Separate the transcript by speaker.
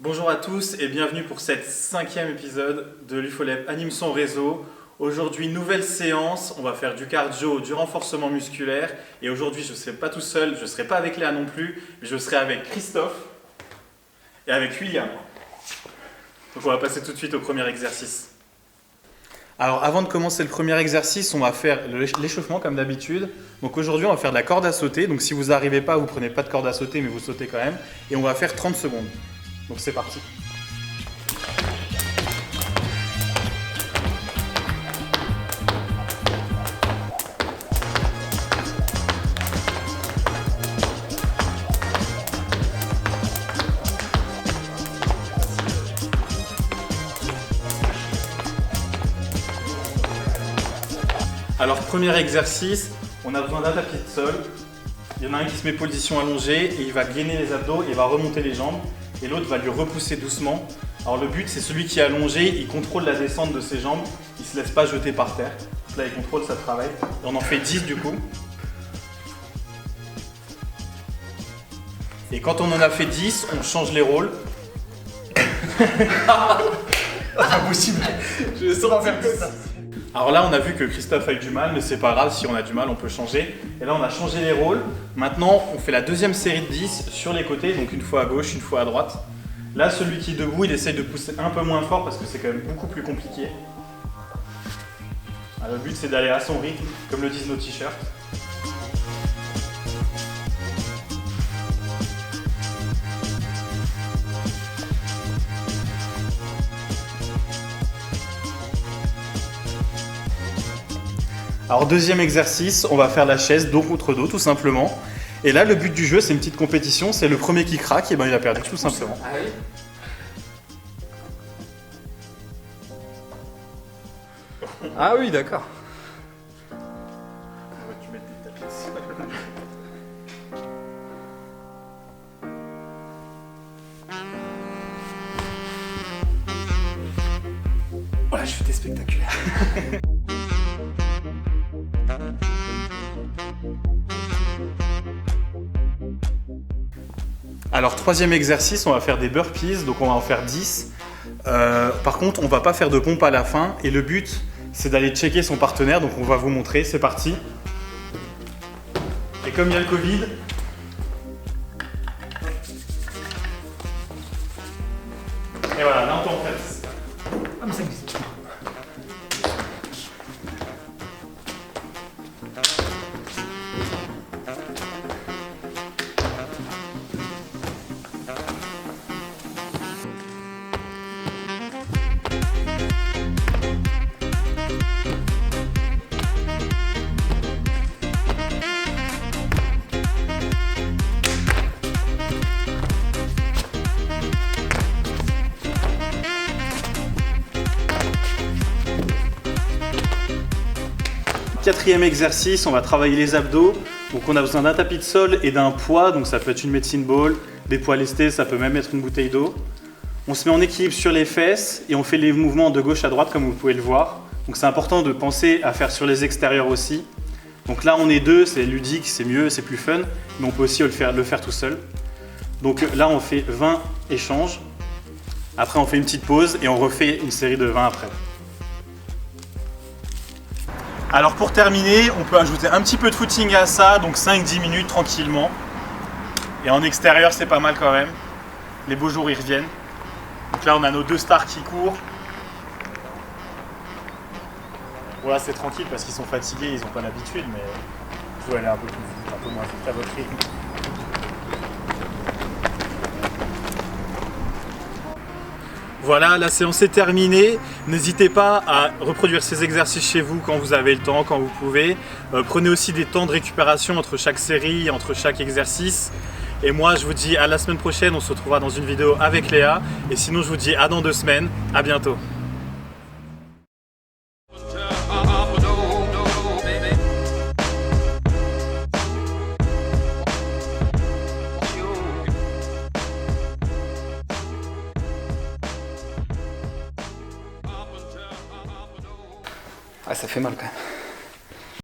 Speaker 1: Bonjour à tous et bienvenue pour cette 5e épisode de l'UFOLEP Anime son réseau. Aujourd'hui, nouvelle séance, on va faire du cardio, du renforcement musculaire. Et aujourd'hui, je ne serai pas tout seul, je ne serai pas avec Léa non plus, mais je serai avec Christophe et avec William. Donc on va passer tout de suite au premier exercice. Alors avant de commencer le premier exercice, on va faire l'échauffement comme d'habitude. Donc aujourd'hui, on va faire de la corde à sauter. Donc si vous n'arrivez pas, vous ne prenez pas de corde à sauter, mais vous sautez quand même. Et on va faire 30 secondes. Donc c'est parti. Alors premier exercice, on a besoin d'un tapis de sol. Il y en a un qui se met position allongée et il va gainer les abdos et il va remonter les jambes. Et l'autre va lui repousser doucement. Alors le but, c'est celui qui est allongé, il contrôle la descente de ses jambes, il ne se laisse pas jeter par terre. Là, il contrôle sa travail. Et on en fait 10 du coup. Et quand on en a fait 10, on change les rôles.
Speaker 2: Impossible, je vais sûrement faire que ça.
Speaker 1: Alors là, on a vu que Christophe a eu du mal, mais c'est pas grave, si on a du mal, on peut changer. Et là, on a changé les rôles. Maintenant, on fait la deuxième série de 10 sur les côtés, donc une fois à gauche, une fois à droite. Là, celui qui est debout, il essaye de pousser un peu moins fort parce que c'est quand même beaucoup plus compliqué. Alors, le but, c'est d'aller à son rythme, comme le disent nos t-shirts. Alors deuxième exercice, on va faire la chaise dos contre dos tout simplement. Et là le but du jeu c'est une petite compétition, c'est le premier qui craque, et ben il a perdu tout simplement.
Speaker 2: Ah oui. Ah oui, d'accord.
Speaker 1: Tu mets tes tapis.
Speaker 2: Voilà, je fais des spectaculaires.
Speaker 1: Alors troisième exercice, on va faire des burpees, donc on va en faire 10. Par contre, on va pas faire de pompe à la fin et le but c'est d'aller checker son partenaire, donc on va vous montrer, c'est parti. Et comme il y a le Covid, et voilà, là on peut en faire 10.
Speaker 2: Ah mais ça existe.
Speaker 1: Quatrième exercice, on va travailler les abdos. Donc on a besoin d'un tapis de sol et d'un poids, donc ça peut être une medicine ball, des poids lestés, ça peut même être une bouteille d'eau. On se met en équilibre sur les fesses et on fait les mouvements de gauche à droite comme vous pouvez le voir. Donc c'est important de penser à faire sur les extérieurs aussi. Donc là on est deux, c'est ludique, c'est mieux, c'est plus fun, mais on peut aussi le faire tout seul. Donc là on fait 20 échanges. Après on fait une petite pause et on refait une série de 20 après. Alors pour terminer, on peut ajouter un petit peu de footing à ça, donc 5-10 minutes tranquillement. Et en extérieur, c'est pas mal quand même. Les beaux jours, ils reviennent. Donc là, on a nos deux stars qui courent. Voilà, c'est tranquille parce qu'ils sont fatigués, ils n'ont pas l'habitude, mais vous pouvez aller un peu plus vite, un peu moins vite à votre rythme. Voilà, la séance est terminée. N'hésitez pas à reproduire ces exercices chez vous quand vous avez le temps, quand vous pouvez. Prenez aussi des temps de récupération entre chaque série, entre chaque exercice. Et moi, je vous dis à la semaine prochaine. On se retrouvera dans une vidéo avec Léa. Et sinon, je vous dis à dans 2 semaines. À bientôt.
Speaker 2: Ah, ça fait mal quand même.